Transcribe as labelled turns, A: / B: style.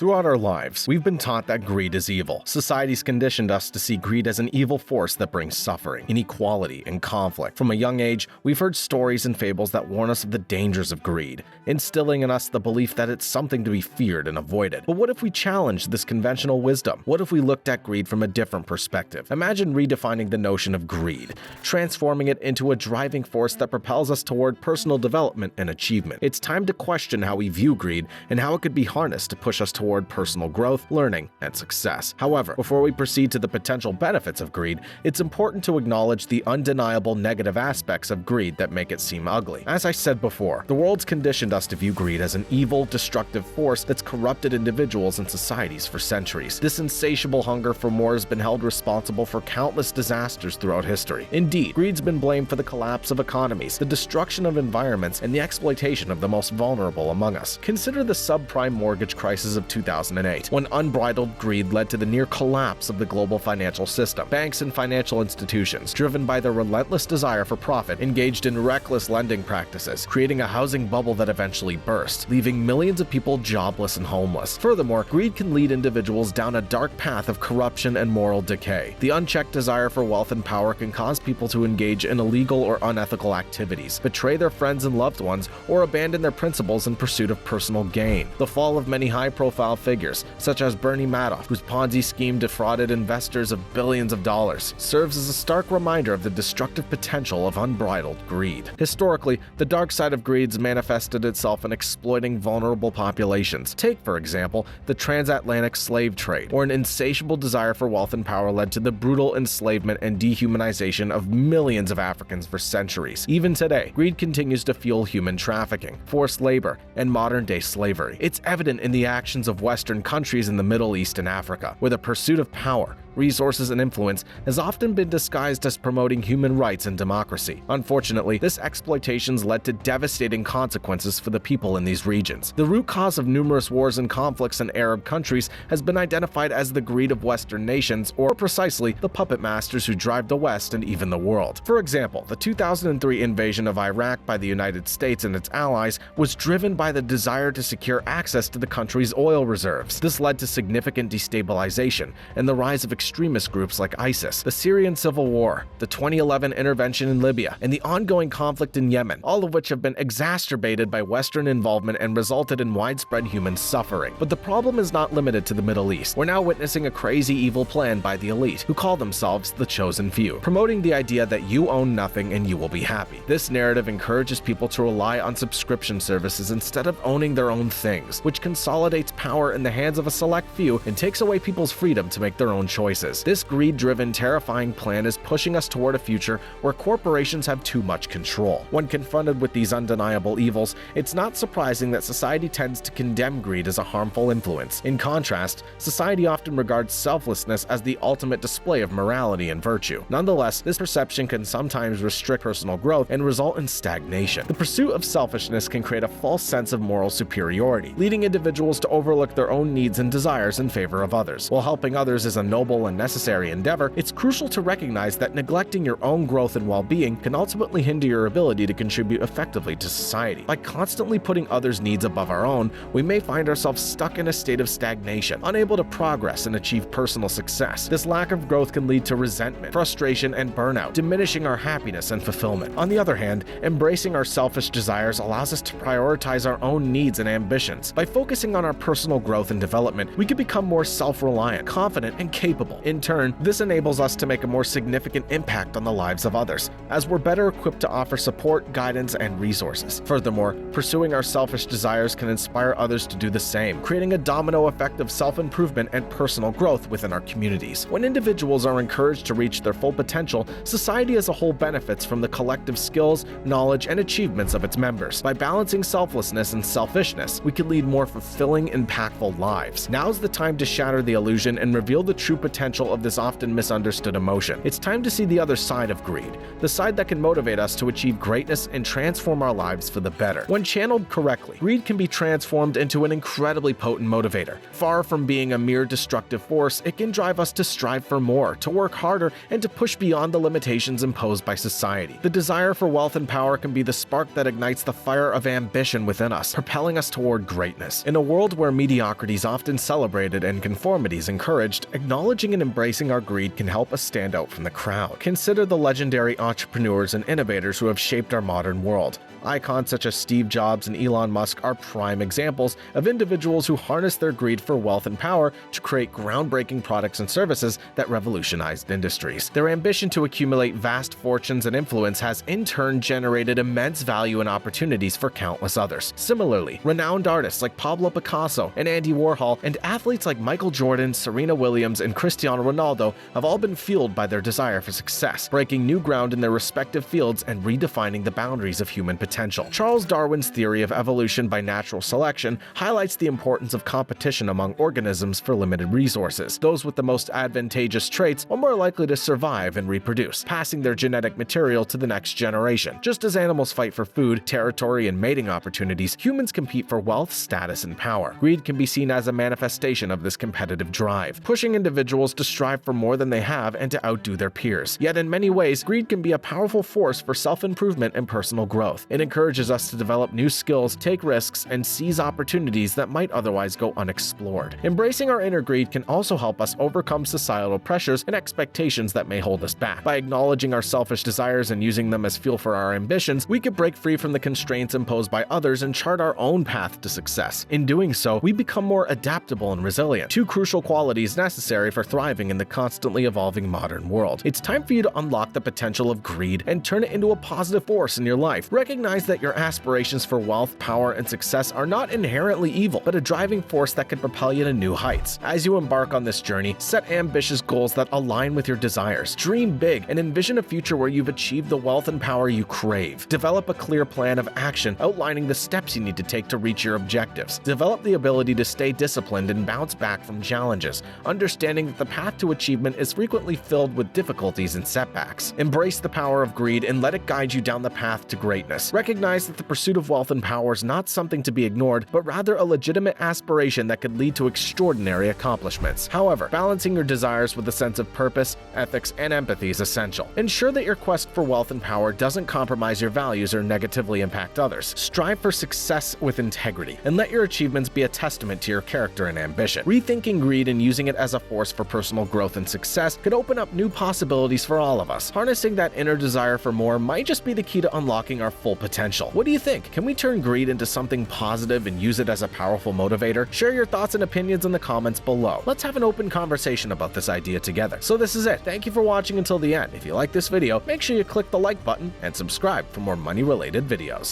A: Throughout our lives, we've been taught that greed is evil. Society's conditioned us to see greed as an evil force that brings suffering, inequality, and conflict. From a young age, we've heard stories and fables that warn us of the dangers of greed, instilling in us the belief that it's something to be feared and avoided. But what if we challenged this conventional wisdom? What if we looked at greed from a different perspective? Imagine redefining the notion of greed, transforming it into a driving force that propels us toward personal development and achievement. It's time to question how we view greed and how it could be harnessed to push us toward personal growth, learning, and success. However, before we proceed to the potential benefits of greed, it's important to acknowledge the undeniable negative aspects of greed that make it seem ugly. As I said before, the world's conditioned us to view greed as an evil, destructive force that's corrupted individuals and societies for centuries. This insatiable hunger for more has been held responsible for countless disasters throughout history. Indeed, greed's been blamed for the collapse of economies, the destruction of environments, and the exploitation of the most vulnerable among us. Consider the subprime mortgage crisis of 2008, when unbridled greed led to the near collapse of the global financial system. Banks and financial institutions, driven by their relentless desire for profit, engaged in reckless lending practices, creating a housing bubble that eventually burst, leaving millions of people jobless and homeless. Furthermore, greed can lead individuals down a dark path of corruption and moral decay. The unchecked desire for wealth and power can cause people to engage in illegal or unethical activities, betray their friends and loved ones, or abandon their principles in pursuit of personal gain. The fall of many high-profile figures, such as Bernie Madoff, whose Ponzi scheme defrauded investors of billions of dollars, serves as a stark reminder of the destructive potential of unbridled greed. Historically, the dark side of greed's manifested itself in exploiting vulnerable populations. Take, for example, the transatlantic slave trade, where an insatiable desire for wealth and power led to the brutal enslavement and dehumanization of millions of Africans for centuries. Even today, greed continues to fuel human trafficking, forced labor, and modern-day slavery. It's evident in the actions of Western countries in the Middle East and Africa, where the pursuit of power, resources, and influence has often been disguised as promoting human rights and democracy. Unfortunately, this exploitation's led to devastating consequences for the people in these regions. The root cause of numerous wars and conflicts in Arab countries has been identified as the greed of Western nations, or precisely, the puppet masters who drive the West and even the world. For example, the 2003 invasion of Iraq by the United States and its allies was driven by the desire to secure access to the country's oil reserves. This led to significant destabilization and the rise of extremist groups like ISIS, the Syrian civil war, the 2011 intervention in Libya, and the ongoing conflict in Yemen, all of which have been exacerbated by Western involvement and resulted in widespread human suffering. But the problem is not limited to the Middle East. We're now witnessing a crazy evil plan by the elite, who call themselves the chosen few, promoting the idea that you own nothing and you will be happy. This narrative encourages people to rely on subscription services instead of owning their own things, which consolidates power in the hands of a select few and takes away people's freedom to make their own choices. This greed-driven, terrifying plan is pushing us toward a future where corporations have too much control. When confronted with these undeniable evils, it's not surprising that society tends to condemn greed as a harmful influence. In contrast, society often regards selflessness as the ultimate display of morality and virtue. Nonetheless, this perception can sometimes restrict personal growth and result in stagnation. The pursuit of selfishness can create a false sense of moral superiority, leading individuals to overlook their own needs and desires in favor of others. While helping others is a noble and necessary endeavor, it's crucial to recognize that neglecting your own growth and well-being can ultimately hinder your ability to contribute effectively to society. By constantly putting others' needs above our own, we may find ourselves stuck in a state of stagnation, unable to progress and achieve personal success. This lack of growth can lead to resentment, frustration, and burnout, diminishing our happiness and fulfillment. On the other hand, embracing our selfish desires allows us to prioritize our own needs and ambitions. By focusing on our personal growth and development, we can become more self-reliant, confident, and capable. In turn, this enables us to make a more significant impact on the lives of others, as we're better equipped to offer support, guidance, and resources. Furthermore, pursuing our selfish desires can inspire others to do the same, creating a domino effect of self-improvement and personal growth within our communities. When individuals are encouraged to reach their full potential, society as a whole benefits from the collective skills, knowledge, and achievements of its members. By balancing selflessness and selfishness, we can lead more fulfilling, impactful lives. Now's the time to shatter the illusion and reveal the true potential potential of this often misunderstood emotion. It's time to see the other side of greed, the side that can motivate us to achieve greatness and transform our lives for the better. When channeled correctly, greed can be transformed into an incredibly potent motivator. Far from being a mere destructive force, it can drive us to strive for more, to work harder, and to push beyond the limitations imposed by society. The desire for wealth and power can be the spark that ignites the fire of ambition within us, propelling us toward greatness. In a world where mediocrity is often celebrated and conformity is encouraged, acknowledging and embracing our greed can help us stand out from the crowd. Consider the legendary entrepreneurs and innovators who have shaped our modern world. Icons such as Steve Jobs and Elon Musk are prime examples of individuals who harness their greed for wealth and power to create groundbreaking products and services that revolutionized industries. Their ambition to accumulate vast fortunes and influence has in turn generated immense value and opportunities for countless others. Similarly, renowned artists like Pablo Picasso and Andy Warhol and athletes like Michael Jordan, Serena Williams, and Cristiano Ronaldo have all been fueled by their desire for success, breaking new ground in their respective fields and redefining the boundaries of human potential. Charles Darwin's theory of evolution by natural selection highlights the importance of competition among organisms for limited resources. Those with the most advantageous traits are more likely to survive and reproduce, passing their genetic material to the next generation. Just as animals fight for food, territory, and mating opportunities, humans compete for wealth, status, and power. Greed can be seen as a manifestation of this competitive drive, pushing individuals to strive for more than they have and to outdo their peers. Yet in many ways, greed can be a powerful force for self-improvement and personal growth. It encourages us to develop new skills, take risks, and seize opportunities that might otherwise go unexplored. Embracing our inner greed can also help us overcome societal pressures and expectations that may hold us back. By acknowledging our selfish desires and using them as fuel for our ambitions, we can break free from the constraints imposed by others and chart our own path to success. In doing so, we become more adaptable and resilient, two crucial qualities necessary for thriving in the constantly evolving modern world. It's time for you to unlock the potential of greed and turn it into a positive force in your life. Recognize that your aspirations for wealth, power, and success are not inherently evil, but a driving force that can propel you to new heights. As you embark on this journey, set ambitious goals that align with your desires. Dream big and envision a future where you've achieved the wealth and power you crave. Develop a clear plan of action outlining the steps you need to take to reach your objectives. Develop the ability to stay disciplined and bounce back from challenges, understanding that the path to achievement is frequently filled with difficulties and setbacks. Embrace the power of greed and let it guide you down the path to greatness. Recognize that the pursuit of wealth and power is not something to be ignored, but rather a legitimate aspiration that could lead to extraordinary accomplishments. However, balancing your desires with a sense of purpose, ethics, and empathy is essential. Ensure that your quest for wealth and power doesn't compromise your values or negatively impact others. Strive for success with integrity, and let your achievements be a testament to your character and ambition. Rethinking greed and using it as a force for personal growth and success could open up new possibilities for all of us. Harnessing that inner desire for more might just be the key to unlocking our full potential. What do you think? Can we turn greed into something positive and use it as a powerful motivator? Share your thoughts and opinions in the comments below. Let's have an open conversation about this idea together. So this is it. Thank you for watching until the end. If you like this video, make sure you click the like button and subscribe for more money-related videos.